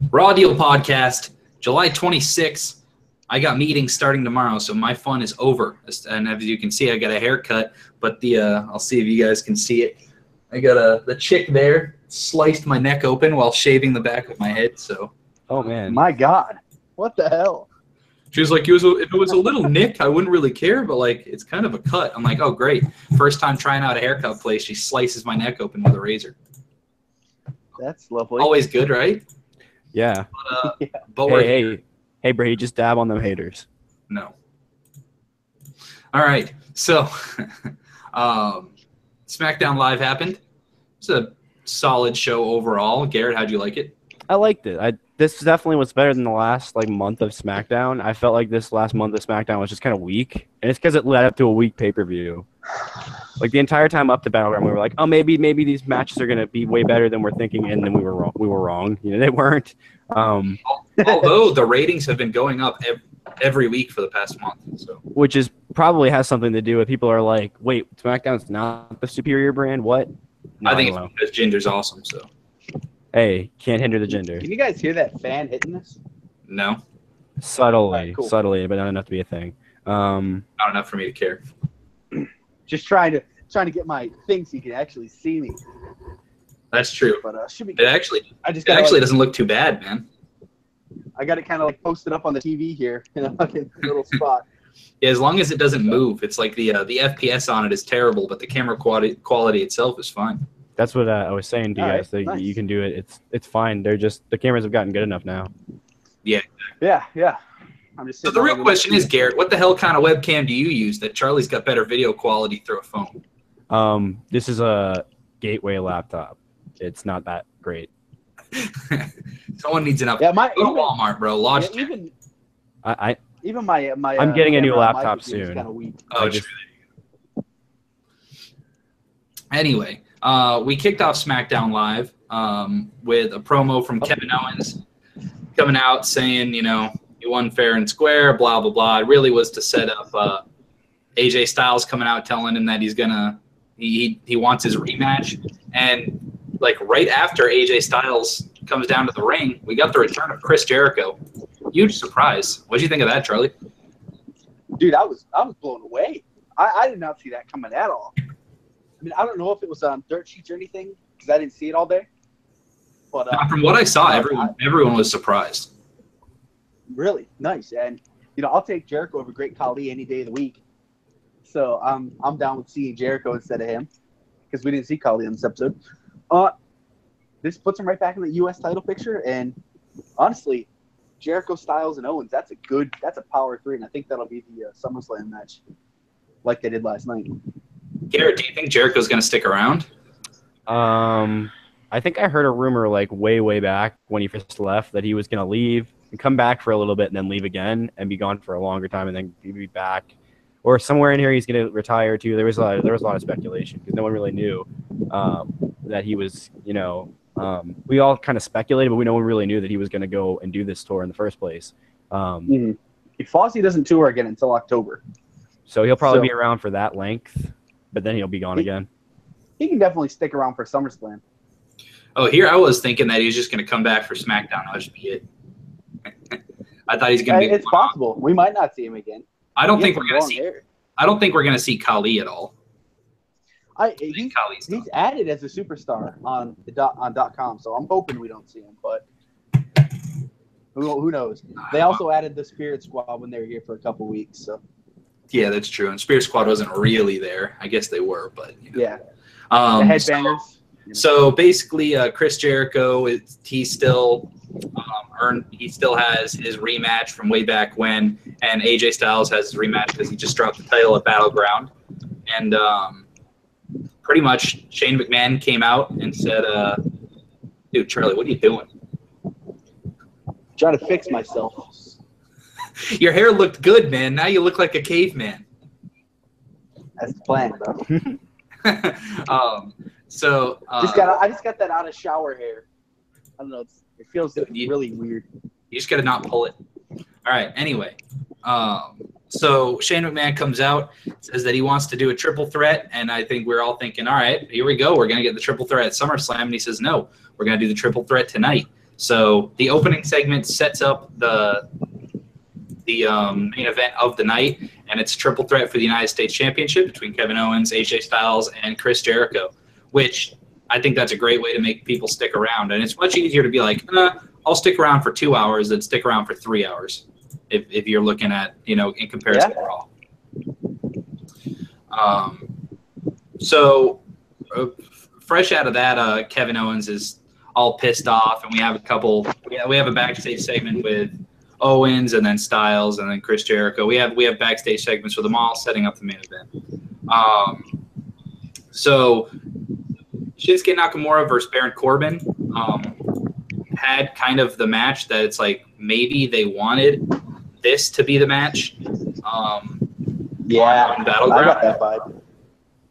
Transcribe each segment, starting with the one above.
Raw Deal Podcast, July 26th. I got meetings starting tomorrow, so my fun is over. And as you can see, I got a haircut, but I'll see if you guys can see it. I got the chick there sliced my neck open while shaving the back of my head. So, oh man, my God, what the hell? She was like, if it was a little nick, I wouldn't really care, but like it's kind of a cut. I'm like, oh great, first time trying out a haircut place, she slices my neck open with a razor. That's lovely. Always good, right? Yeah. But hey, Brady, just dab on them haters. No. All right. So, Smackdown Live happened. It's a solid show overall. Garrett, how'd you like it? I liked it. This definitely was better than the last month of SmackDown. I felt like this last month of SmackDown was just kind of weak, and it's because it led up to a weak pay-per-view. Like the entire time up to Battleground, we were like, oh, maybe these matches are gonna be way better than we're thinking, and then we were wrong. We were wrong. You know, they weren't. Although the ratings have been going up every week for the past month, so which is probably has something to do with people are like, wait, SmackDown's not the superior brand. What? No, I think it's because Ginger's awesome. So hey, can't hinder the gender. Can you guys hear that fan hitting this? No, subtly, right, cool. subtly, but not enough to be a thing. Not enough for me to care. Just trying to get my thing so you can actually see me. That's true. But should be. It actually It doesn't look too bad, man. I got it kind of like posted up on the TV here in a fucking little spot. Yeah, as long as it doesn't move. It's like the FPS on it is terrible, but the camera quality itself is fine. That's what I was saying to you guys. That nice. You can do it. It's fine. They're just the cameras have gotten good enough now. Yeah. Yeah. I'm just. So the real question is, Garrett, what the hell kind of webcam do you use that Charlie's got better video quality through a phone? This is a Gateway laptop. It's not that great. Someone needs an update. Yeah, Go to Walmart, bro. Logitech. Yeah, even my I'm getting a new camera on my laptop computer is soon. kinda weak. Oh, true. Anyway, we kicked off SmackDown Live with a promo from Kevin Owens coming out saying, you know, you won fair and square, blah, blah, blah. It really was to set up AJ Styles coming out telling him that he wants his rematch. And like right after AJ Styles comes down to the ring, we got the return of Chris Jericho. Huge surprise. What did you think of that, Charlie? Dude, I was blown away. I did not see that coming at all. I mean, I don't know if it was on dirt sheets or anything because I didn't see it all day. But from what I saw, everyone was surprised. Really nice, and you know, I'll take Jericho over Great Khali any day of the week. So I'm down with seeing Jericho instead of him because we didn't see Khali on this episode. This puts him right back in the U.S. title picture, and honestly, Jericho, Styles, and Owens, that's a power three, and I think that'll be the SummerSlam match like they did last night. Garrett, do you think Jericho's going to stick around? I think I heard a rumor like way back when he first left that he was going to leave and come back for a little bit and then leave again and be gone for a longer time and then be back. Or somewhere in here he's going to retire too. There was a lot of speculation because no one really knew that he was, you know, we all kind of speculated, but no one really knew that he was going to go and do this tour in the first place. If Fozzy doesn't tour again until October. So he'll probably be around for that length, but then he'll be gone again. He can definitely stick around for SummerSlam. Oh, here I was thinking that he was just going to come back for SmackDown. That should be it. I thought he's going to be. It's possible. We might not see him again. I don't think we're going to see Khali at all. He's added as a superstar on .com, so I'm hoping we don't see him. But who knows? They also added the Spirit Squad when they were here for a couple weeks. So yeah, that's true. And Spirit Squad wasn't really there. I guess they were, but you know. Yeah, the Headbangers. So basically, Chris Jericho he still has his rematch from way back when, and AJ Styles has his rematch because he just dropped the title at Battleground, and pretty much Shane McMahon came out and said, "Dude, Charlie, what are you doing?" Trying to fix myself. Your hair looked good, man. Now you look like a caveman. That's the plan, bro. So I just got that out of shower hair. I don't know. It feels really weird. You just got to not pull it. All right. Anyway, so Shane McMahon comes out, says that he wants to do a triple threat, and I think we're all thinking, all right, here we go. We're going to get the triple threat at SummerSlam, and he says, no, we're going to do the triple threat tonight. So the opening segment sets up the main event of the night, and it's a triple threat for the United States Championship between Kevin Owens, AJ Styles, and Chris Jericho, which I think that's a great way to make people stick around. And it's much easier to be like, I'll stick around for 2 hours than stick around for 3 hours if you're looking at, in comparison to Raw. So fresh out of that, Kevin Owens is all pissed off, and we have a backstage segment with Owens and then Styles and then Chris Jericho. We have backstage segments for them all, setting up the main event. So Shinsuke Nakamura versus Baron Corbin had kind of the match that it's like maybe they wanted this to be the match. On Battleground. I got that vibe.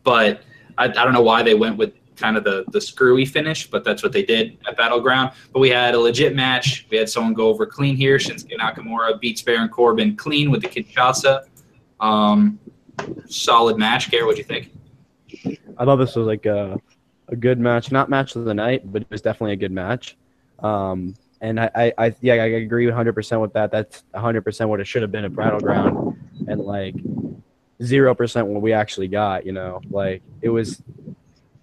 But I don't know why they went with kind of the screwy finish, but that's what they did at Battleground. But we had a legit match. We had someone go over clean here. Shinsuke Nakamura beats Baron Corbin clean with the Kinshasa. Solid match. Garrett, what'd you think? I thought this was like a good match. Not match of the night, but it was definitely a good match. And I agree 100% with that. That's 100% what it should have been at Battleground, and like 0% what we actually got. Like it was.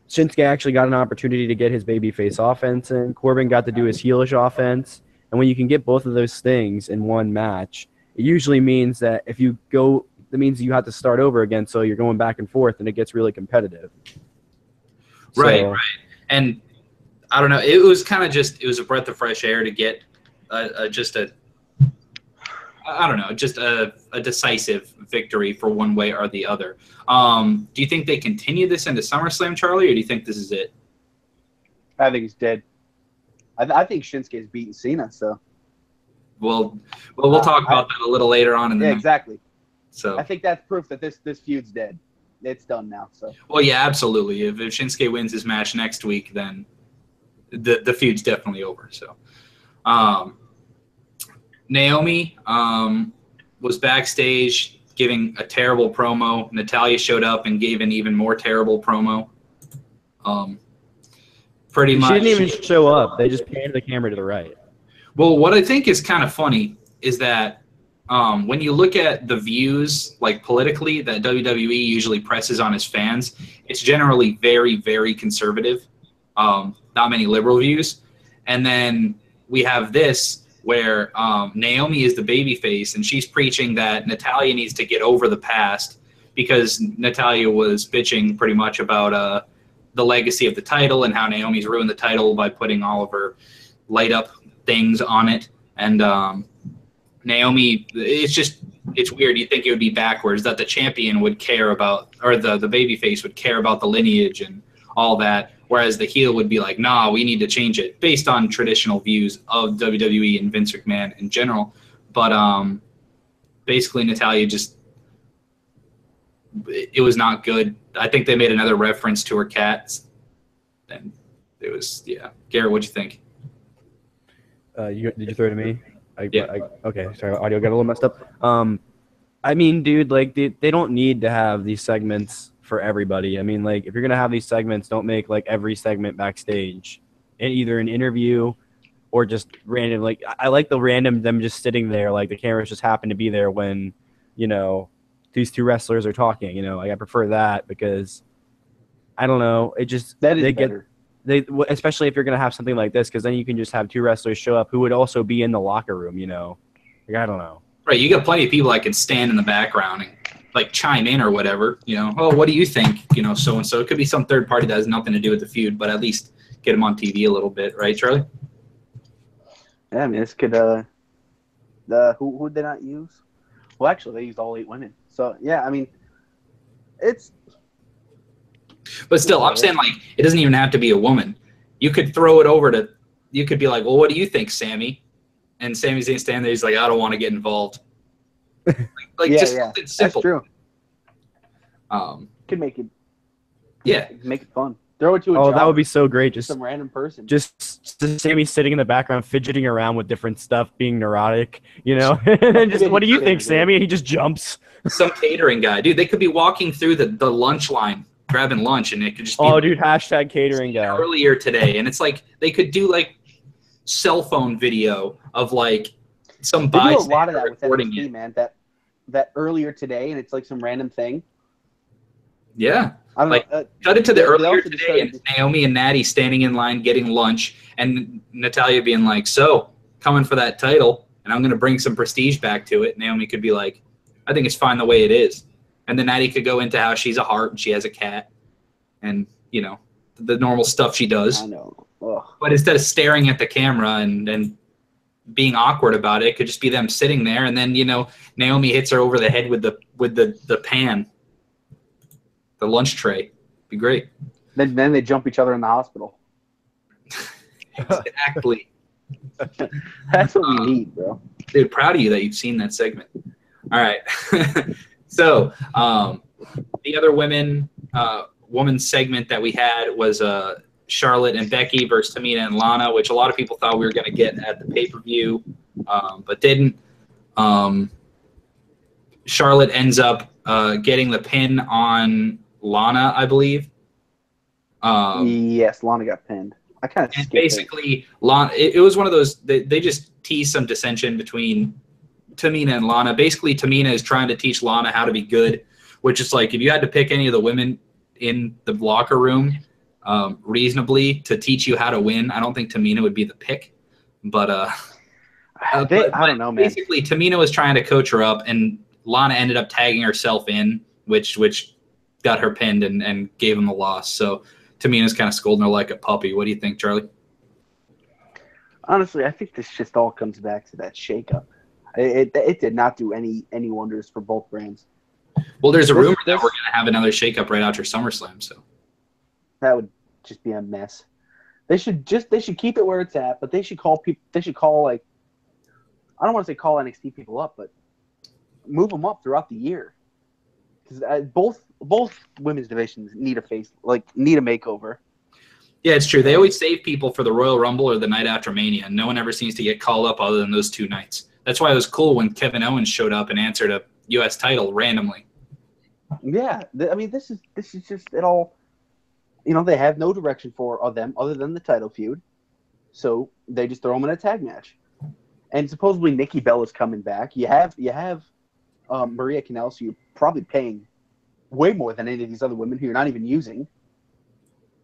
Shinsuke actually got an opportunity to get his babyface offense, and Corbin got to do his heelish offense. And when you can get both of those things in one match, it usually means that if you go, that means you have to start over again. So you're going back and forth, and it gets really competitive. Right. And I don't know. It was kind of it was a breath of fresh air to get a decisive victory for one way or the other. Do you think they continue this into SummerSlam, Charlie, or do you think this is it? I think he's dead. I think Shinsuke's beaten Cena, so. Well, we'll talk about that a little later on in the night. Exactly. So I think that's proof that this feud's dead. It's done now. So. Well, yeah, absolutely. If Shinsuke wins his match next week, then the feud's definitely over. So, Naomi was backstage giving a terrible promo. Natalya showed up and gave an even more terrible promo. Pretty much. She didn't even show up. They just panned the camera to the right. Well, what I think is kind of funny is that when you look at the views, like politically, that WWE usually presses on its fans, it's generally very, very conservative. Not many liberal views. And then we have this where Naomi is the babyface, and she's preaching that Natalya needs to get over the past because Natalya was bitching pretty much about the legacy of the title and how Naomi's ruined the title by putting all of her light-up things on it. And Naomi, it's weird. You think it would be backwards, that the champion would care about, or the babyface would care about the lineage and all that, whereas the heel would be like, nah, we need to change it based on traditional views of WWE and Vince McMahon in general. But basically Natalya it was not good. I think they made another reference to her cats, and it was, yeah. Garrett, what'd you think? Did you throw it to me? Yeah. Okay, sorry, audio got a little messed up. I mean, dude, like they don't need to have these segments for everybody. I mean, like if you're gonna have these segments, don't make like every segment backstage, in either an interview or just random. Like I like the random them just sitting there, like the cameras just happen to be there when these two wrestlers are talking. Like I prefer that because I don't know. It just better. Especially if you're gonna have something like this, because then you can just have two wrestlers show up who would also be in the locker room. Like I don't know. Right, you got plenty of people that can stand in the background and like chime in or whatever. Oh, what do you think? So and so. It could be some third party that has nothing to do with the feud, but at least get them on TV a little bit, right, Charlie? Yeah, I mean, this could who would they not use? Well, actually, they used all 8 women. So yeah, I mean, it's. But still, I'm saying like it doesn't even have to be a woman. You could throw it over to. You could be like, well, what do you think, Sammy? And Sammy's gonna stand there. He's like, I don't want to get involved. Something simple. That's true. Could make it. Yeah, make it fun. Throw it to a that would be so great. Just some random person. Just Sammy sitting in the background, fidgeting around with different stuff, being neurotic. And just what do you think, Sammy? And he just jumps. Some catering guy, dude. They could be walking through the lunch line, grabbing lunch, and it could just be. Oh, dude! # catering guy. Earlier today, and it's like they could do like cell phone video of like some They do a bystander lot of that with recording NXT, it. man. That earlier today, and it's like some random thing. Yeah. I don't Like, know. cut it to the they earlier also just today, and started- Naomi and Natty standing in line getting lunch, and Natalya being like, "So, coming for that title, and I'm going to bring some prestige back to it." Naomi could be like, "I think it's fine the way it is," and then Natty could go into how she's a heart and she has a cat, and you know, the normal stuff she does. I know. Ugh. But instead of staring at the camera and being awkward about it, it could just be them sitting there, and then you know, Naomi hits her over the head with the pan. The lunch tray. Be great. Then they jump each other in the hospital. Exactly. That's what we need, bro. Dude, proud of you that you've seen that segment. All right. So the other women's segment that we had was Charlotte and Becky versus Tamina and Lana, which a lot of people thought we were going to get at the pay-per-view, but didn't. Charlotte ends up getting the pin on Lana, I believe. Yes, Lana got pinned. I kind of And skipped basically, Lana, it was one of those, they just teased some dissension between Tamina and Lana. Basically, Tamina is trying to teach Lana how to be good, which is like if you had to pick any of the women in the locker room reasonably to teach you how to win, I don't think Tamina would be the pick. But, I don't know, man. Basically, Tamina was trying to coach her up, and Lana ended up tagging herself in, which got her pinned and gave him the loss. So Tamina's kind of scolding her like a puppy. What do you think, Charlie? Honestly, I think this just all comes back to that shakeup. It did not do any wonders for both brands. Well, there's a rumor that we're going to have another shakeup right after SummerSlam. So that would just be a mess. They should keep it where it's at, but they should call people. They should call like, I don't want to say call NXT people up, but move them up throughout the year. Because both women's divisions need a makeover. yeah, it's true. They always save people for the Royal Rumble or the night after Mania. No one ever seems to get called up other than those two nights. That's why it was cool when Kevin Owens showed up and answered a U.S. title randomly. Yeah, I mean, this is just it all. You know, they have no direction for them other than the title feud, so they just throw them in a tag match. And supposedly Nikki Bella's coming back. You have Maria Kanellis, who you're probably paying way more than any of these other women who you're not even using.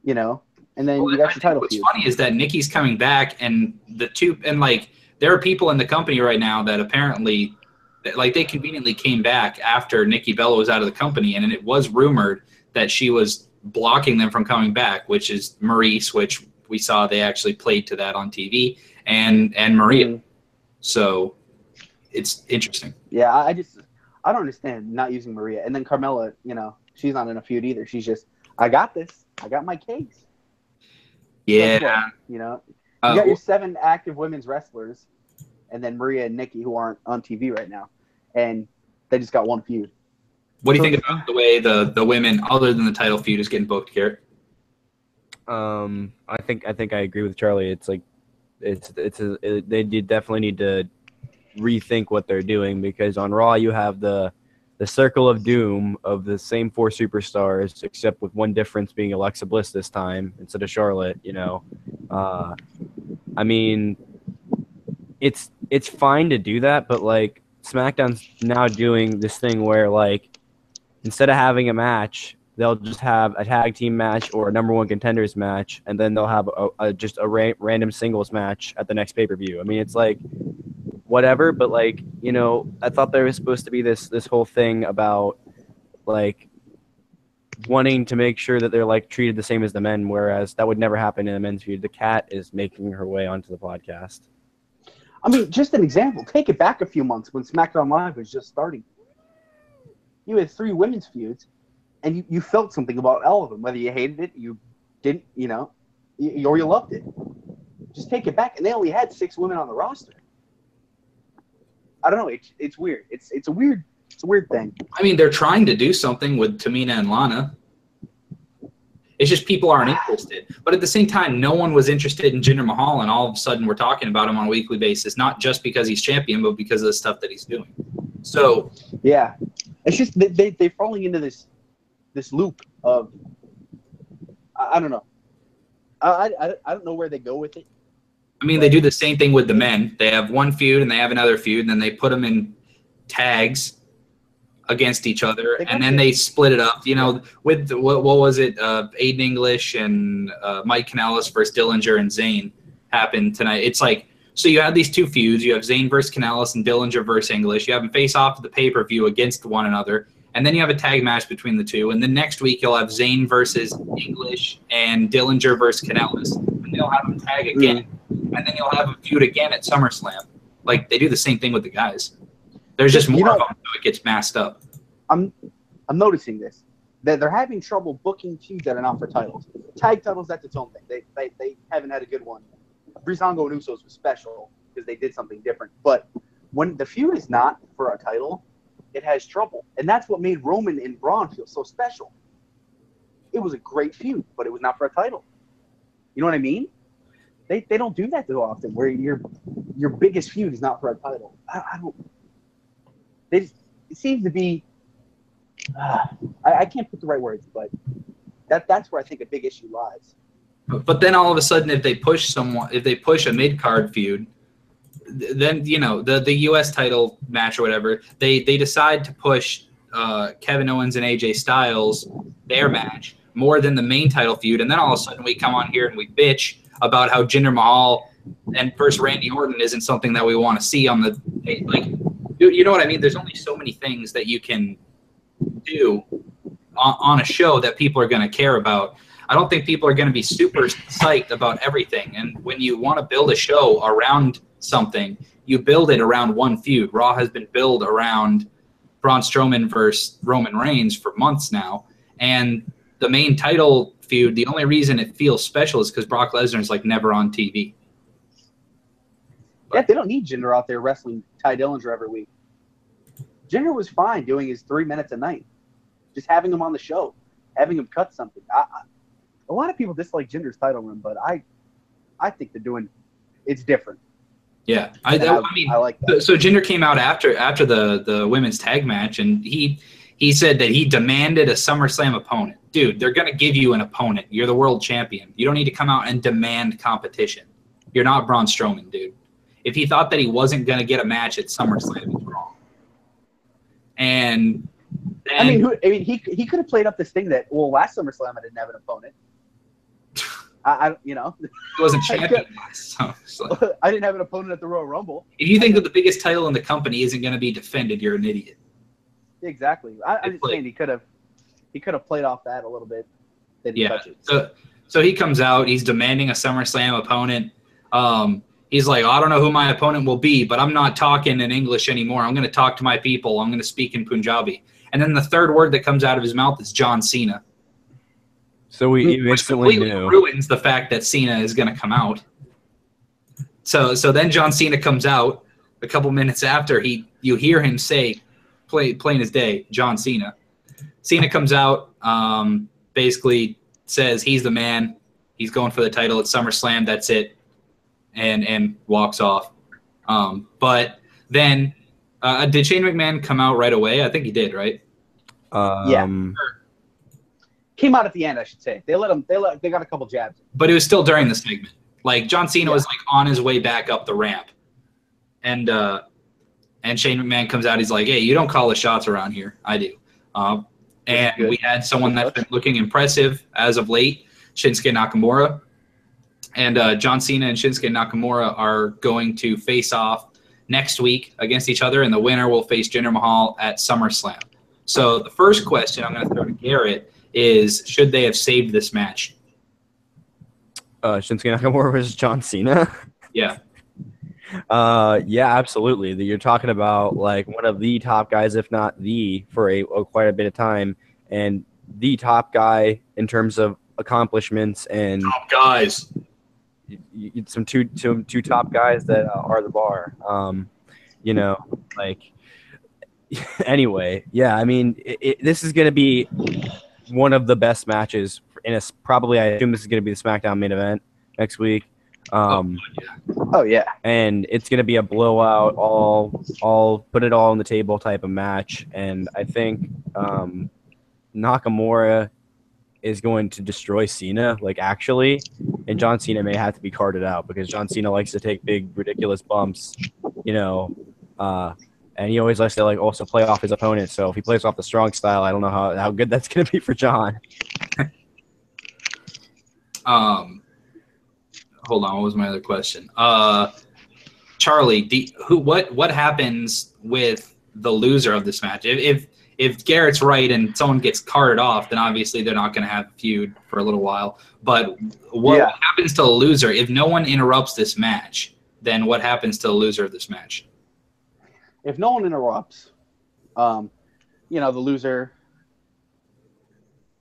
You know, and then you got your title what's feud. funny is that Nikki's coming back, and there are people in the company right now that apparently, like, they conveniently came back after Nikki Bella was out of the company, and it was rumored that she was blocking them from coming back, which is Maurice, which we saw they actually played to that on TV, and Maria. Mm-hmm. So it's interesting. Yeah, I don't understand not using Maria. And then Carmella, you know, she's not in a feud either. She's just, I got this. I got my case. Yeah. You know, you got your 7 active women's wrestlers, and then Maria and Nikki, who aren't on TV right now, and they just got one feud. What do you think about the way the women, other than the title feud, is getting booked, Garrett? I think I agree with Charlie. It's like they definitely need to rethink what they're doing, because on Raw you have the circle of doom of the same 4 superstars, except with one difference being Alexa Bliss this time instead of Charlotte. You know, I mean, it's fine to do that, but like SmackDown's now doing this thing where like instead of having a match, they'll just have a tag team match or a number 1 contenders match, and then they'll have just a random singles match at the next pay-per-view. I mean, it's like whatever, but like, you know, I thought there was supposed to be this whole thing about like wanting to make sure that they're like treated the same as the men, whereas that would never happen in a men's feud. The cat is making her way onto the podcast. I mean, just an example. Take it back a few months when SmackDown Live was just starting. You had 3 women's feuds, and you felt something about all of them, whether you hated it, you didn't, you know, or you loved it. Just take it back, and they only had 6 women on the roster. I don't know. It's weird. It's a weird thing. I mean, they're trying to do something with Tamina and Lana. It's just people aren't interested. But at the same time, no one was interested in Jinder Mahal, and all of a sudden we're talking about him on a weekly basis, not just because he's champion, but because of the stuff that he's doing. So yeah, it's just they're falling into this loop of I don't know. I don't know where they go with it. I mean, they do the same thing with the men. They have one feud and they have another feud, and then they put them in tags against each other, and then they split it up. You know, with what was it? Aiden English and Mike Kanellis versus Dillinger and Zayn happened tonight. It's like, so you have these two feuds. You have Zayn versus Kanellis and Dillinger versus English. You have them face off at the pay-per-view against one another, and then you have a tag match between the two. And then next week you'll have Zayn versus English and Dillinger versus Kanellis, and they'll have them tag again, and then you'll have a feud again at SummerSlam. Like, they do the same thing with the guys. There's just more of them, so it gets masked up. I'm noticing this. That they're having trouble booking feuds that are not for titles. Tag titles, that's its own thing. They haven't had a good one. Breezango and Usos was special because they did something different. But when the feud is not for a title, it has trouble. And that's what made Roman and Braun feel so special. It was a great feud, but it was not for a title. You know what I mean? They don't do that too often, where your biggest feud is not for a title. I don't. It seems to be. I can't put the right words, but that's where I think a big issue lies. But then all of a sudden, if they push a mid-card feud, then, you know, the U.S. title match or whatever, they decide to push Kevin Owens and AJ Styles, their match, more than the main title feud. And then all of a sudden we come on here and we bitch about how Jinder Mahal and versus Randy Orton isn't something that we want to see on the, like, you know what I mean? There's only so many things that you can do on a show that people are going to care about. I don't think people are going to be super psyched about everything. And when you want to build a show around something, you build it around one feud. Raw has been built around Braun Strowman versus Roman Reigns for months now. And the main title feud, the only reason it feels special is because Brock Lesnar is like never on TV. Yeah, they don't need Jinder out there wrestling Ty Dillinger every week. Jinder was fine doing his 3 minutes a night. Just having him on the show, having him cut something. A lot of people dislike Jinder's title run, but I think they're doing it's different. Yeah, I mean, I like that. So Jinder came out after the women's tag match, and he said that he demanded a SummerSlam opponent. Dude, they're gonna give you an opponent. You're the world champion. You don't need to come out and demand competition. You're not Braun Strowman, dude. If he thought that he wasn't gonna get a match at SummerSlam, he's wrong. And I mean, he could have played up this thing that, well, last SummerSlam I didn't have an opponent. You know, he wasn't champion last. So I didn't have an opponent at the Royal Rumble. If you think that the biggest title in the company isn't going to be defended, you're an idiot. Exactly. I'm just saying he could have played off that a little bit. They didn't touch it. So he comes out. He's demanding a SummerSlam opponent. He's like, I don't know who my opponent will be, but I'm not talking in English anymore. I'm going to talk to my people. I'm going to speak in Punjabi. And then the third word that comes out of his mouth is John Cena. So we instantly knew. Ruins the fact that Cena is going to come out. So then John Cena comes out a couple minutes after you hear him say, plain as day, John Cena. Cena comes out, basically says he's the man. He's going for the title at SummerSlam. That's it. And walks off. But then did Shane McMahon come out right away? I think he did, right? Yeah. Came out at the end, I should say. They got a couple jabs. But it was still during the segment. Like, John Cena was like on his way back up the ramp. And Shane McMahon comes out, he's like, hey, you don't call the shots around here. I do. And we had someone that's been looking impressive as of late, Shinsuke Nakamura. And John Cena and Shinsuke Nakamura are going to face off next week against each other, and the winner will face Jinder Mahal at SummerSlam. So the first question I'm going to throw to Garrett is, should they have saved this match? Shinsuke Nakamura versus John Cena? Yeah. Yeah, absolutely. You're talking about like one of the top guys, if not the, for quite a bit of time, and the top guy in terms of accomplishments and top guys. Some two top guys that are the bar. You know, like anyway, yeah. I mean, this is going to be one of the best matches in probably. I assume this is going to be the Smackdown main event next week. Oh yeah, and it's going to be a blowout, all put it all on the table type of match. And I think Nakamura is going to destroy Cena. Like, actually, and John Cena may have to be carted out because John Cena likes to take big, ridiculous bumps, and he always likes to also play off his opponent. So if he plays off the strong style, I don't know how good that's going to be for John. Hold on, what was my other question? Charlie, what happens with the loser of this match? If Garrett's right and someone gets carted off, then obviously they're not going to have a feud for a little while. But what happens to the loser if no one interrupts this match? Then what happens to the loser of this match? If no one interrupts, the loser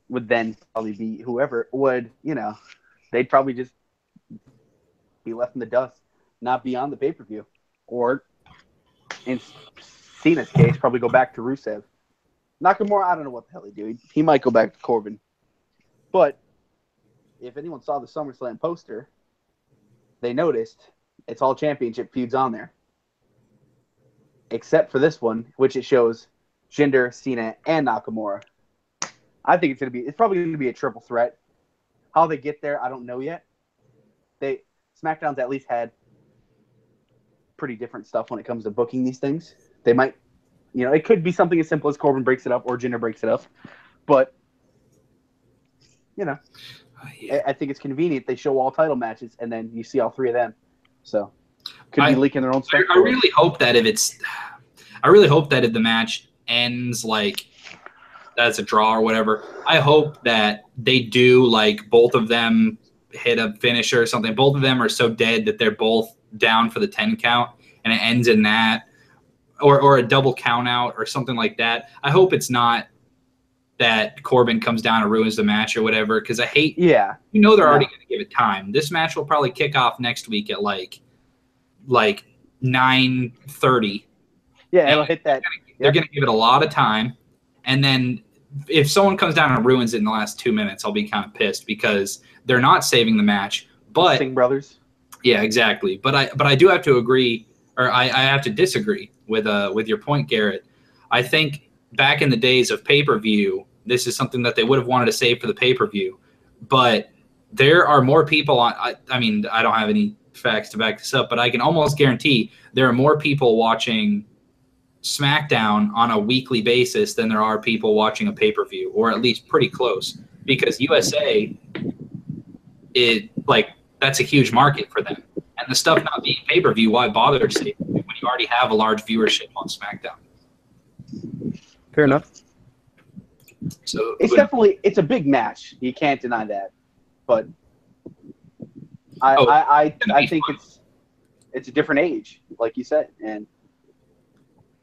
would then probably be whoever would, they'd probably just be left in the dust, not be on the pay-per-view. Or, in Cena's case, probably go back to Rusev. Nakamura, I don't know what the hell he'd do. He might go back to Corbin. But if anyone saw the SummerSlam poster, they noticed it's all championship feuds on there. Except for this one, which it shows Jinder, Cena, and Nakamura. I think it's probably going to be a triple threat. How they get there, I don't know yet. SmackDown's at least had pretty different stuff when it comes to booking these things. They might, it could be something as simple as Corbin breaks it up or Jinder breaks it up. But, I think it's convenient. They show all title matches, and then you see all three of them. So, could be leaking their own stuff. I really hope that if the match ends that's a draw or whatever, I hope that they do both of them hit a finisher or something. Both of them are so dead that they're both down for the 10 count and it ends in that, or a double count out or something like that. I hope it's not that Corbin comes down and ruins the match or whatever, because I hate they're already going to give it time. This match will probably kick off next week at 9:30. Yeah, it'll hit that. They're going to give it a lot of time, and then if someone comes down and ruins it in the last 2 minutes, I'll be kind of pissed because they're not saving the match. But Singh brothers. Yeah, exactly. But I do have to agree, or I have to disagree with your point, Garrett. I think back in the days of pay-per-view, this is something that they would have wanted to save for the pay-per-view. But there are more people on. I mean, I don't have any facts to back this up, but I can almost guarantee there are more people watching Smackdown on a weekly basis than there are people watching a pay-per-view, or at least pretty close, because USA, that's a huge market for them. And the stuff not being pay-per-view, why bother saving when you already have a large viewership on Smackdown? Fair enough. So it's a big match. You can't deny that. But I think it's a different age, like you said, and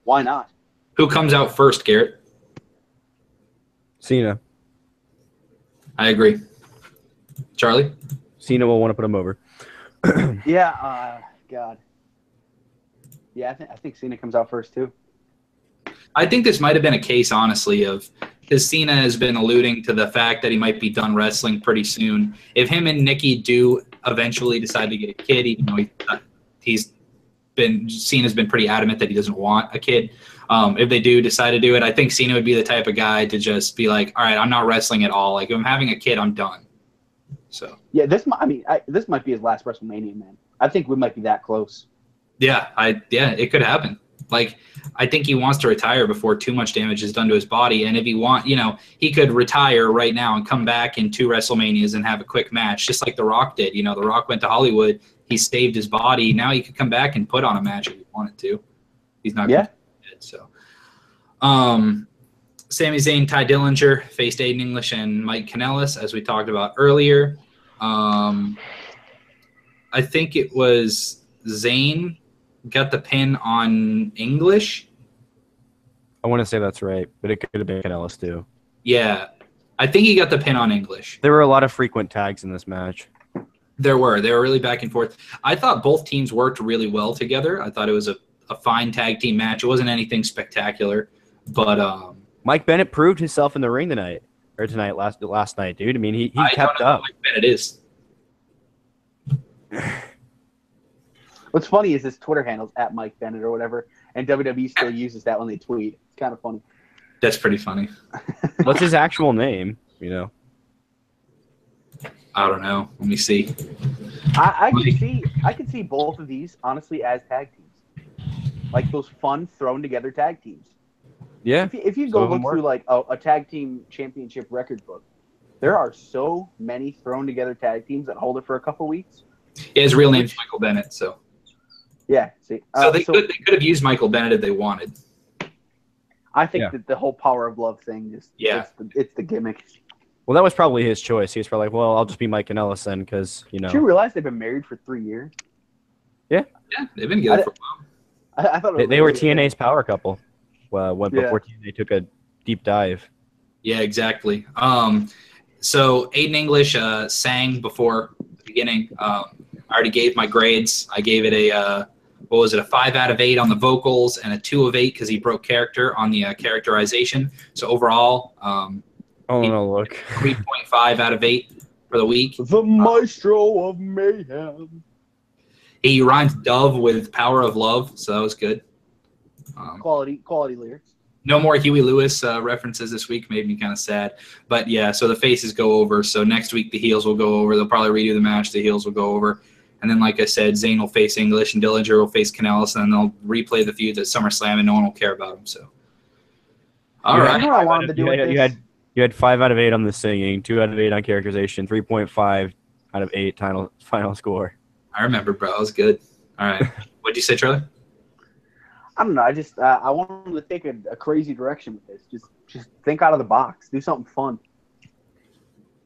why not? Who comes out first, Garrett? Cena. I agree. Charlie? Cena will want to put him over. Yeah, God. Yeah, I think Cena comes out first, too. I think this might have been a case, honestly, because Cena has been alluding to the fact that he might be done wrestling pretty soon. If him and Nikki do eventually decide to get a kid, even though Cena's been pretty adamant that he doesn't want a kid. If they do decide to do it, I think Cena would be the type of guy to just be like, all right, I'm not wrestling at all. If I'm having a kid, I'm done. So yeah, this might be his last WrestleMania, man. I think we might be that close. Yeah, it could happen. I think he wants to retire before too much damage is done to his body. And if he could retire right now and come back in 2 WrestleManias and have a quick match, just like The Rock did. The Rock went to Hollywood. He saved his body. Now he could come back and put on a match if he wanted to. He's not going to do it. So, Sami Zayn, Ty Dillinger faced Aiden English and Mike Kanellis, as we talked about earlier. I think it was Zayn got the pin on English. I want to say that's right, but it could have been Kanellis too. Yeah, I think he got the pin on English. There were a lot of frequent tags in this match. They were really back and forth. I thought both teams worked really well together. I thought it was a fine tag team match. It wasn't anything spectacular, but Mike Bennett proved himself in the ring last night, dude. I mean, he kept up. Mike Bennett is. What's funny is his Twitter handle's at Mike Bennett or whatever, and WWE still uses that when they tweet. It's kind of funny. That's pretty funny. What's his actual name? I don't know. Let me see. I can see both of these honestly as tag teams, like those fun thrown together tag teams. Yeah. If you go look through like a tag team championship record book, there are so many thrown together tag teams that hold it for a couple weeks. Yeah, his real name's Michael Bennett, so. Yeah. See. So they could have used Michael Bennett if they wanted. I think that the whole Power of Love thing is it's the gimmick. Well, that was probably his choice. He was probably like, well, I'll just be Mike Kanellis then because, you know. Did you realize they've been married for 3 years? Yeah, they've been together for a while. I thought they were TNA's power couple before TNA took a deep dive. Yeah, exactly. So Aiden English sang before the beginning. I already gave my grades. I gave it a 5 out of 8 on the vocals and a 2 of 8 because he broke character on the characterization. So overall, 3.5 out of 8 for the week. The maestro of mayhem. He rhymed Dove with Power of Love, so that was good. Quality lyrics. No more Huey Lewis references this week. Made me kind of sad. But, yeah, so the faces go over. So next week the heels will go over. They'll probably redo the match. The heels will go over. And then, like I said, Zayn will face English and Dillinger will face Kanellis, and then they'll replay the feuds at SummerSlam, and no one will care about them. So, all right. You know what I wanted to do with this? You had 5 out of 8 on the singing, 2 out of 8 on characterization, 3.5 out of 8 final score. I remember, bro. That was good. All right. What'd you say, Charlie? I don't know. I just I wanted to take a crazy direction with this. Just think out of the box. Do something fun.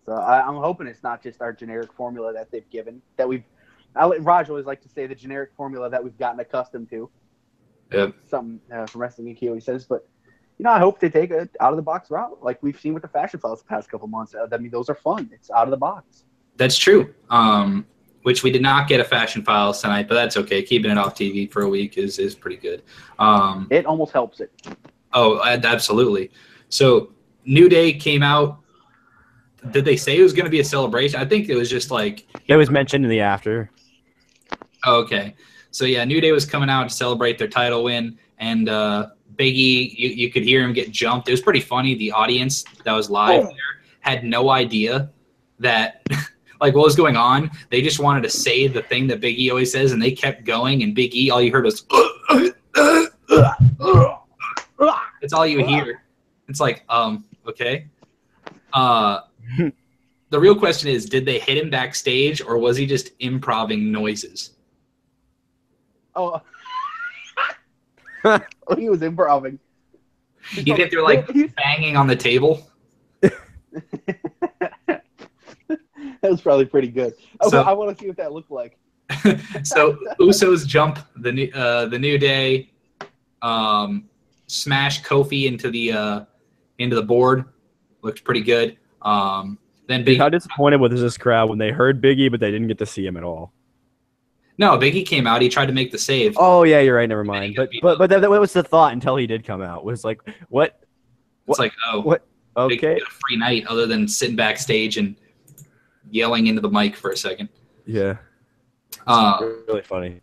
So I'm hoping it's not just our generic formula that they've given that we've. Raj always like to say the generic formula that we've gotten accustomed to. Yep. Something from Wrestling Geek always says, but I hope they take it out of the box route, like we've seen with the Fashion Files the past couple months. I mean, those are fun. It's out of the box. That's true. Which we did not get a Fashion Files tonight, but that's okay. Keeping it off TV for a week is pretty good. It almost helps it. Oh, absolutely. So New Day came out. Did they say it was going to be a celebration? I think it was just like it was mentioned in the after. Oh, okay. So, yeah, New Day was coming out to celebrate their title win, and Big E, you could hear him get jumped. It was pretty funny. The audience that was live there had no idea that, like, what was going on. They just wanted to say the thing that Big E always says, and they kept going, and Big E, all you heard was, that's all you hear. It's like, okay. The real question is, did they hit him backstage, or was he just improvising noises? Oh, he was improvising. You think they're like banging on the table? That was probably pretty good. I want to see what that looked like. So Usos jump the New Day, smash Kofi into the board. Looked pretty good. Then How disappointed was this crowd when they heard Big E, but they didn't get to see him at all? No, Big E came out. He tried to make the save. Oh yeah, you're right. Never mind. But that was the thought until he did come out. It was like what? It's like what? Okay. Big E got a free night other than sitting backstage and yelling into the mic for a second. Yeah. Really funny.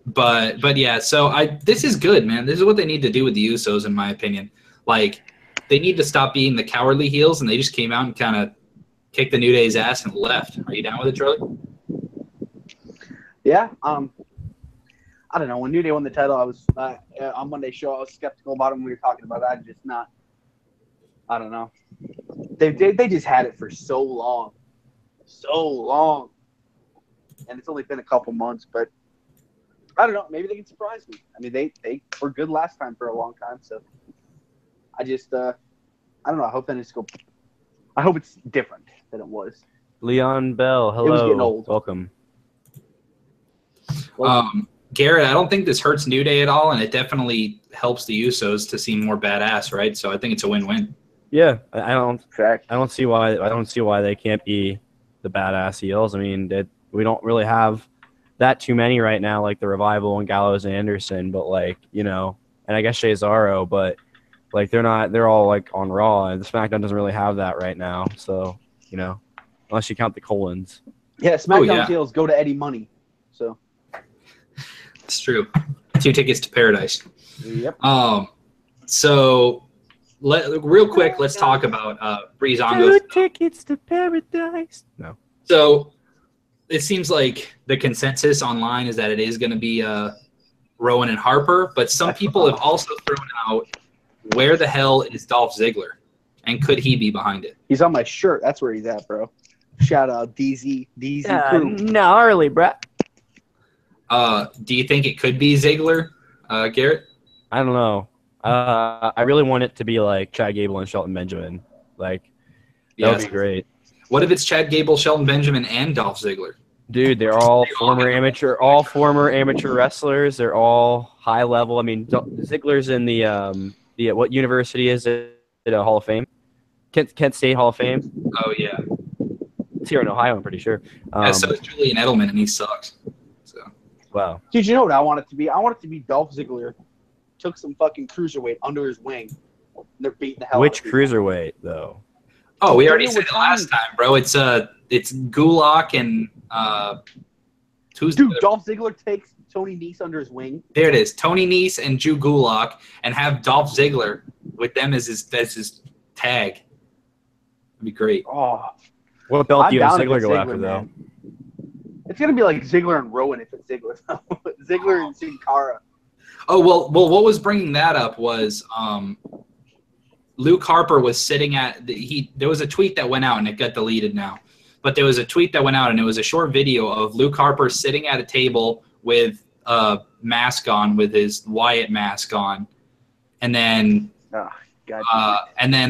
But yeah, so this is good, man. This is what they need to do with the Usos, in my opinion. Like, they need to stop being the cowardly heels, and they just came out and kind of kicked the New Day's ass and left. Are you down with it, Charlie? Yeah. I don't know. When New Day won the title, I was on Monday's show. I was skeptical about them. We were talking about that. Just not. I don't know. They just had it for so long, and it's only been a couple months. But I don't know. Maybe they can surprise me. I mean, they were good last time for a long time. So I just I don't know. I hope I hope it's different than it was. Leon Bell, hello. It was getting old. Welcome. Garrett, I don't think this hurts New Day at all, and it definitely helps the Usos to seem more badass, right? So I think it's a win-win. Yeah, I don't see why they can't be the badass heels. I mean, we don't really have that too many right now, like the Revival and Gallows and Anderson, but and I guess Cesaro, but they're all like on Raw, and the SmackDown doesn't really have that right now. So unless you count the Colons. Yeah, SmackDown heels go to Eddie Money. So. It's true. 2 tickets to paradise. Yep. So real quick, let's talk about Breezango. 2 tickets to paradise. No. So it seems like the consensus online is that it is going to be Rowan and Harper, but some people have also thrown out, where the hell is Dolph Ziggler, and could he be behind it? He's on my shirt. That's where he's at, bro. Shout out DZ crew. Gnarly, bruh. Do you think it could be Ziggler, Garrett? I don't know. I really want it to be like Chad Gable and Shelton Benjamin. Like, that would be great. What if it's Chad Gable, Shelton Benjamin, and Dolph Ziggler? Dude, they're all former amateur wrestlers. They're all high level. I mean, Ziggler's in the what university is it? A Hall of Fame? Kent State Hall of Fame. Oh yeah, it's here in Ohio. I'm pretty sure. Yeah, so is Julian Edelman, and he sucks. So wow. Dude, you know what I want it to be? I want it to be Dolph Ziggler took some fucking cruiserweight under his wing. And they're beating the hell out of Which people. cruiserweight though? Oh, we already said it last time, bro. It's Gulak and Dolph Ziggler takes Tony Nese under his wing. There it is, Tony Nese and Drew Gulak, and have Dolph Ziggler with them as his tag. That'd be great. Oh, What belt do you have down if Ziggler it's go Ziggler, after though? man. It's gonna be like Ziggler and Rowan if it's Ziggler. Ziggler and Sin Cara. Oh well. What was bringing that up was Luke Harper was sitting at there was a tweet that went out and it got deleted now, but there was a tweet that went out and it was a short video of Luke Harper sitting at a table with a mask on, with his Wyatt mask on, and then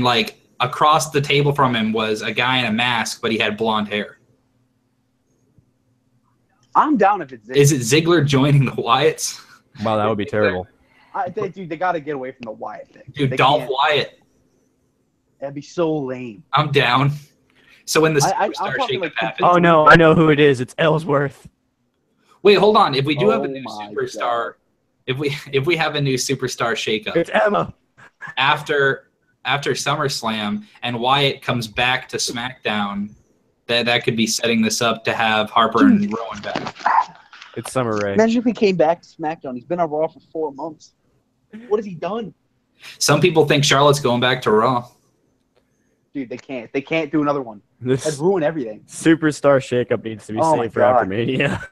like across the table from him was a guy in a mask, but he had blonde hair. I'm down if it's Ziggler. Is it Ziggler joining the Wyatts? Wow, that would be terrible. Dude, they got to get away from the Wyatt thing. Dude, Dolph Wyatt. That'd be so lame. I'm down. So when the I'm superstar talking shakeup like happens. Oh no, I know who it is. It's Ellsworth. Wait, hold on. If we do have a Oh new my superstar, if we have a new superstar shakeup It's Emma. after SummerSlam and Wyatt comes back to SmackDown, that could be setting this up to have Harper and Rowan back. It's Summer Rae. Imagine if he came back to SmackDown. He's been on Raw for 4 months. What has he done? Some people think Charlotte's going back to Raw. Dude, they can't. They can't do another one. This That'd ruin everything. superstar shakeup needs to be Oh my saved for after God. Mania.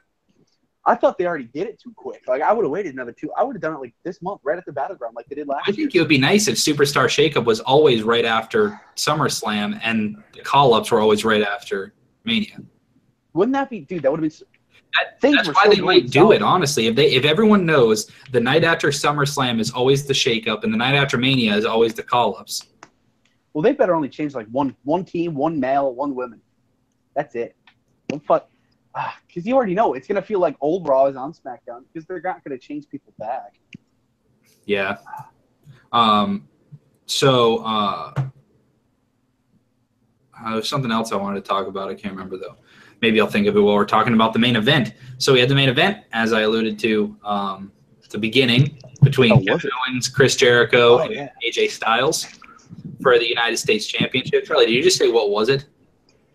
I thought they already did it too quick. Like, I would have waited another 2. I would have done it like this month, right at the Battleground, like they did last I year. think it would be nice if Superstar Shakeup was always right after SummerSlam and the call-ups were always right after Mania. Wouldn't that be, dude? That would have been. That's why they might do it, honestly. If everyone knows the night after SummerSlam is always the shakeup and the night after Mania is always the call-ups. Well, they better only change like one team, 1 male, 1 women. That's it. Don't fuck. Because you already know it's gonna feel like old Raw is on SmackDown because they're not gonna change people back. Yeah. There's something else I wanted to talk about. I can't remember though. Maybe I'll think of it while we're talking about the main event. So we had the main event, as I alluded to at the beginning, between Kevin Owens, Chris Jericho, and AJ Styles for the United States Championship. Charlie, did you just say what was it?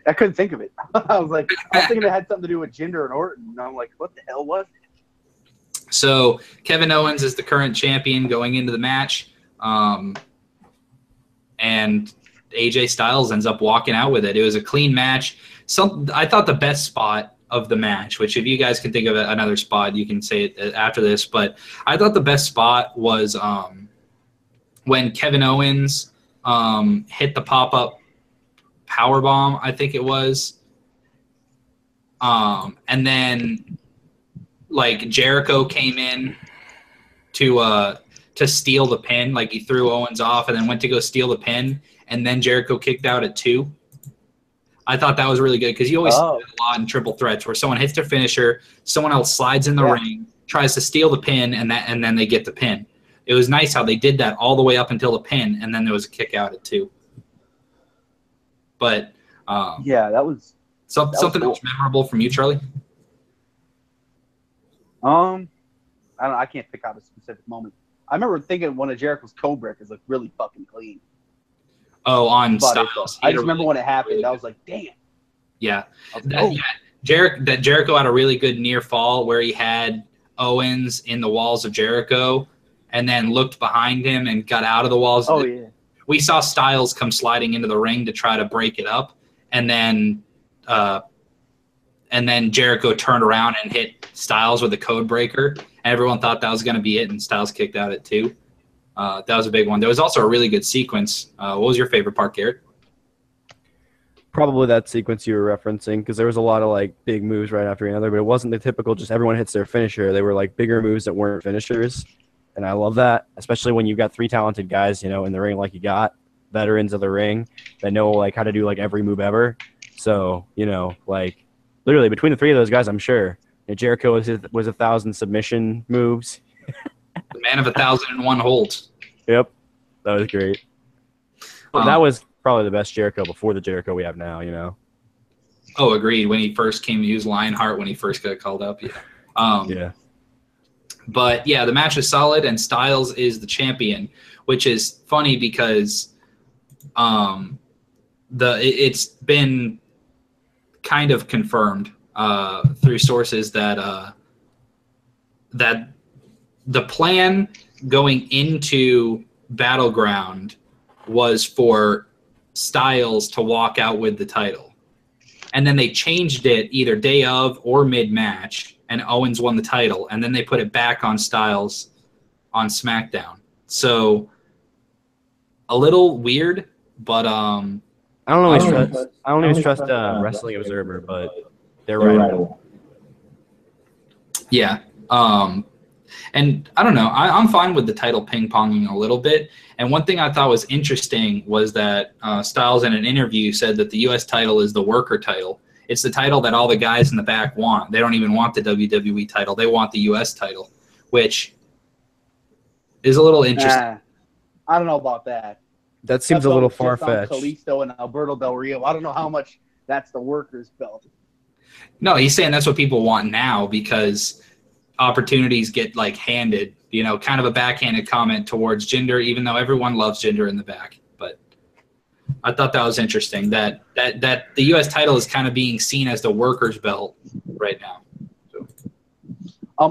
I couldn't think of it. I was thinking it had something to do with Jinder and Orton, and I'm like, what the hell was it? So Kevin Owens is the current champion going into the match, and AJ Styles ends up walking out with it. It was a clean match. I thought the best spot of the match, which if you guys can think of another spot, you can say it after this, but I thought the best spot was when Kevin Owens hit the pop-up powerbomb, I think it was. And then like Jericho came in to steal the pin. Like he threw Owens off and then went to go steal the pin, and then Jericho kicked out at 2. I thought that was really good because you always see it a lot in triple threats where someone hits their finisher, someone else slides in the ring, tries to steal the pin, and then they get the pin. It was nice how they did that all the way up until the pin, and then there was a kick out at 2. But that was something cool. else memorable from you, Charlie. I don't know. I can't pick out a specific moment. I remember thinking one of Jericho's code breakers looked really fucking clean. Oh, on But Styles. I just remember when it happened. I was like, damn. Yeah. Like, Jericho had a really good near fall where he had Owens in the walls of Jericho and then looked behind him and got out of the walls. Oh, yeah. we saw Styles come sliding into the ring to try to break it up, and then Jericho turned around and hit Styles with a code breaker. Everyone thought that was going to be it, and Styles kicked out at 2. That was a big one. There was also a really good sequence. What was your favorite part, Garrett? Probably that sequence you were referencing, because there was a lot of like big moves right after another, but it wasn't the typical just everyone hits their finisher. They were like bigger moves that weren't finishers, and I love that, especially when you've got 3 talented guys, in the ring like you got, veterans of the ring that know like how to do like every move ever. So like literally between the 3 of those guys, I'm sure Jericho was 1,000 submission moves. The man of 1,001 holds. Yep, that was great. That was probably the best Jericho before the Jericho we have now, Oh, agreed. When he first came to use Lionheart, when he first got called up, yeah. Yeah. But, yeah, the match is solid, and Styles is the champion, which is funny because it's been kind of confirmed through sources that that the plan going into Battleground was for Styles to walk out with the title. And then they changed it either day of or mid-match, and Owens won the title. And then they put it back on Styles on SmackDown. So a little weird, but I don't always trust Wrestling Observer, but they're right. Yeah. And I don't know. I'm fine with the title ping-ponging a little bit. And one thing I thought was interesting was that Styles in an interview said that the U.S. title is the worker title. It's the title that all the guys in the back want. They don't even want the WWE title. They want the U.S. title, which is a little interesting. I don't know about that. That seems a little far-fetched. Kalisto and Alberto Del Rio. I don't know how much that's the workers' belt. No, he's saying that's what people want now because opportunities get like handed, kind of a backhanded comment towards Jinder, even though everyone loves Jinder in the back. But I thought that was interesting that the U.S. title is kind of being seen as the workers' belt right now. So.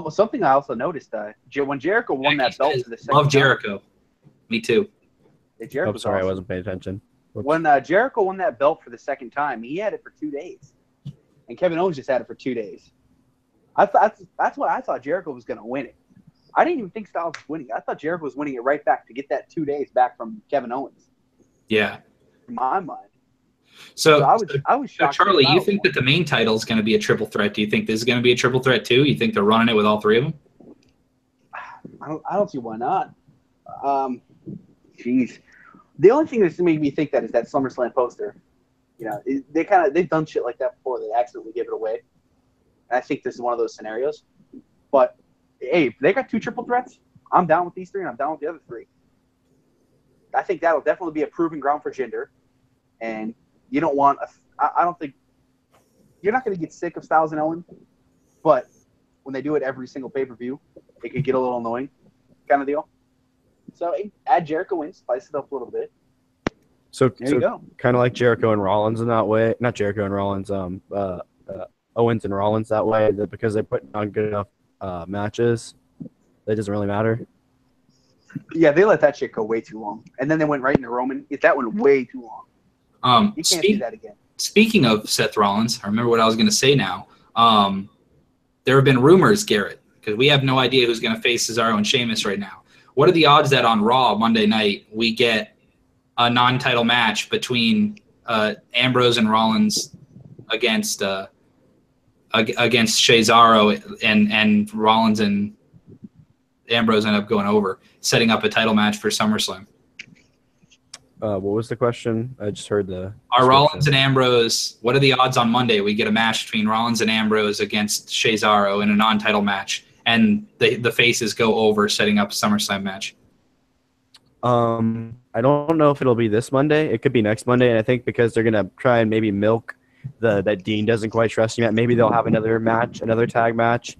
Something I also noticed when Jericho won that belt for the second love Jericho. Me too. I'm sorry, awesome. I wasn't paying attention. Whoops. When Jericho won that belt for the second time, he had it for 2 days, and Kevin Owens just had it for 2 days. That's why I thought Jericho was going to win it. I didn't even think Styles was winning. I thought Jericho was winning it right back to get that 2 days back from Kevin Owens. Yeah. In my mind. So I was shocked. So Charlie, you think that the main title is going to be a triple threat? Do you think this is going to be a triple threat too? You think they're running it with all 3 of them? I don't see why not. Jeez. The only thing that's made me think that is that SummerSlam poster. They've done shit like that before. They accidentally give it away. And I think this is one of those scenarios. But hey, if they got 2 triple threats, I'm down with these 3, and I'm down with the other 3. I think that'll definitely be a proving ground for Jinder. And you don't want I don't think you're not going to get sick of Styles and Owens, but when they do it every single pay-per-view, it could get a little annoying, kind of deal. So add Jericho in, spice it up a little bit. So kind of like Jericho and Rollins in that way. Not Jericho and Rollins, Owens and Rollins that way, that because they put on good enough matches, that doesn't really matter. Yeah, they let that shit go way too long, and then they went right into Roman. That went way too long. You can't do that again. Speaking of Seth Rollins, I remember what I was going to say now. There have been rumors, Garrett, because we have no idea who's going to face Cesaro and Sheamus right now. What are the odds that on Raw Monday night we get a non-title match between Ambrose and Rollins against Cesaro, and Rollins and Ambrose end up going over, setting up a title match for SummerSlam? What was the question? I just heard the. Are Rollins and Ambrose? What are the odds on Monday we get a match between Rollins and Ambrose against Cesaro in a non-title match, and the faces go over, setting up a SummerSlam match? I don't know if it'll be this Monday. It could be next Monday, and I think because they're gonna try and maybe milk that Dean doesn't quite trust him yet. Maybe they'll have another tag match.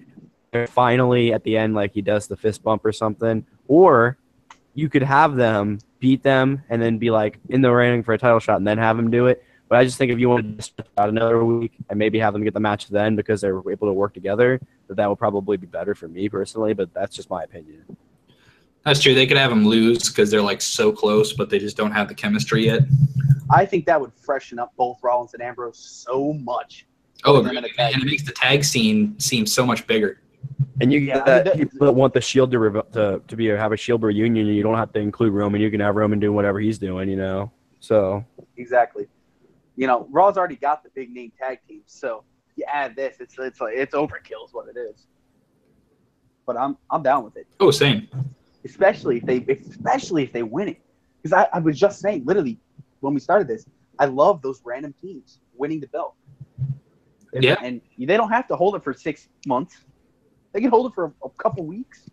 Finally, at the end, like he does the fist bump or something, or you could have them beat them and then be like in the ring for a title shot and then have them do it. But I just think if you want to stretch out another week and maybe have them get the match then because they're able to work together, that would probably be better for me personally. But that's just my opinion. That's true. They could have them lose because they're like so close, but they just don't have the chemistry yet. I think that would freshen up both Rollins and Ambrose so much. Oh, agreed. And it makes the tag scene seem so much bigger. And you get people that want the Shield to have a Shield reunion. You don't have to include Roman. You can have Roman doing whatever he's doing, you know. So exactly. You know, Raw's already got the big name tag team, so you add this, it's overkill is what it is. But I'm down with it. Oh, same. Especially if they win it, because I was just saying, literally, when we started this, I love those random teams winning the belt. Yeah. And they don't have to hold it for 6 months. They can hold it for a couple weeks.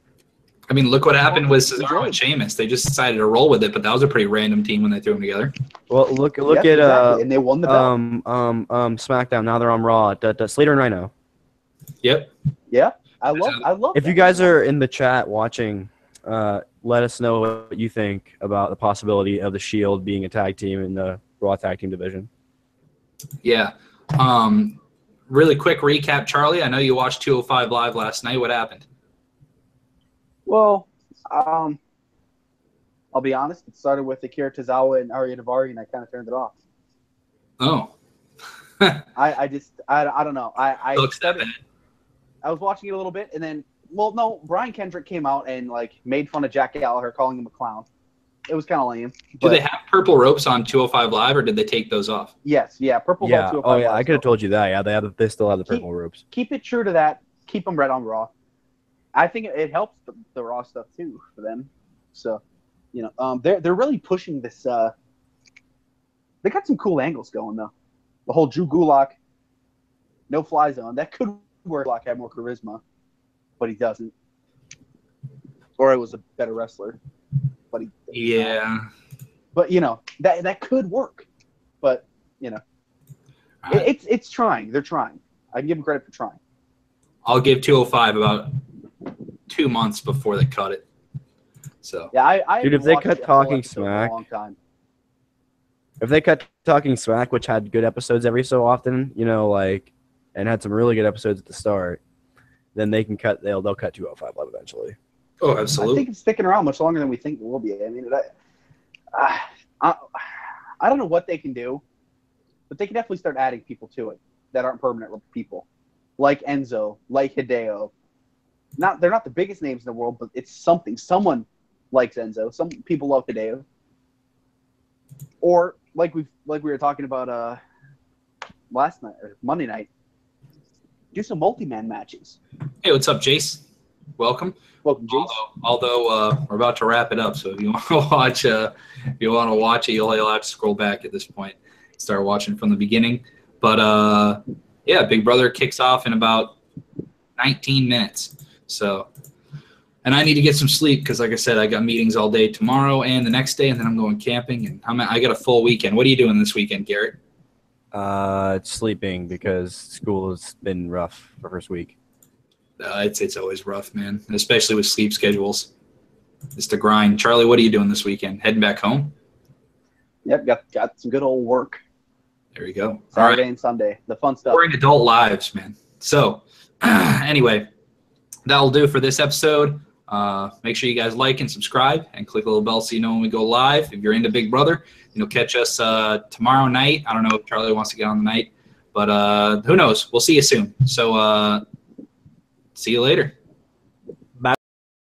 I mean, look what happened with Cesaro and Sheamus. They just decided to roll with it, but that was a pretty random team when they threw them together. Well, look at exactly. And they won the belt. SmackDown. Now they're on Raw. Slater and Rhino. Yep. Yeah, I love. If you guys are in the chat watching, let us know what you think about the possibility of the Shield being a tag team in the Raw tag team division. Yeah. Really quick recap, Charlie. I know you watched 205 Live last night. What happened? Well, I'll be honest. It started with Akira Tozawa and Arya Daivari, and I kind of turned it off. Oh. I don't know. I looks that bad. I was watching it a little bit, and then, well, no, Brian Kendrick came out and like made fun of Jack Gallagher, calling him a clown. It was kind of lame. Do they have purple ropes on 205 Live, or did they take those off? Yes, yeah, purple. Yeah. 205 Oh yeah, Live, I could have told you that. Yeah, they still have the purple ropes. Keep it true to that. Keep them red on Raw. I think it helps the Raw stuff too for them. So, you know, they're really pushing this. They got some cool angles going though. The whole Drew Gulak, no fly zone, that could work. Gulak had more charisma, but he doesn't. Or it was a better wrestler, but But you know that could work. But you know, it's trying. They're trying. I can give them credit for trying. I'll give 205 about 2 months before they cut it. So yeah, I dude, if they cut Talking Smack, for a long time. If they cut Talking Smack, which had good episodes every so often, you know, like, and had some really good episodes at the start, then they can cut. They'll cut 205 Live eventually. Oh, absolutely. I think it's sticking around much longer than we think it will be. I mean, I don't know what they can do, but they can definitely start adding people to it that aren't permanent people, like Enzo, like Hideo. They're not the biggest names in the world, but it's something. Someone likes Enzo. Some people love Hideo. Or like we were talking about last night or Monday night, do some multi-man matches. Hey, what's up, Jace? Welcome. Welcome, Jace. Although we're about to wrap it up, so if you want to watch it, you'll have to scroll back at this point, start watching from the beginning. But yeah, Big Brother kicks off in about 19 minutes. So, and I need to get some sleep because, like I said, I got meetings all day tomorrow and the next day, and then I'm going camping, and I got a full weekend. What are you doing this weekend, Garrett? Sleeping because school has been rough for first week. It's always rough, man, especially with sleep schedules. It's the grind. Charlie, what are you doing this weekend? Heading back home? Yep, got some good old work. There you go. Saturday and Sunday, the fun stuff. We're in adult lives, man. So, anyway, that'll do for this episode. Make sure you guys like and subscribe and click the little bell so you know when we go live. If you're into Big Brother, catch us tomorrow night. I don't know if Charlie wants to get on the night, but who knows? We'll see you soon. So, see you later.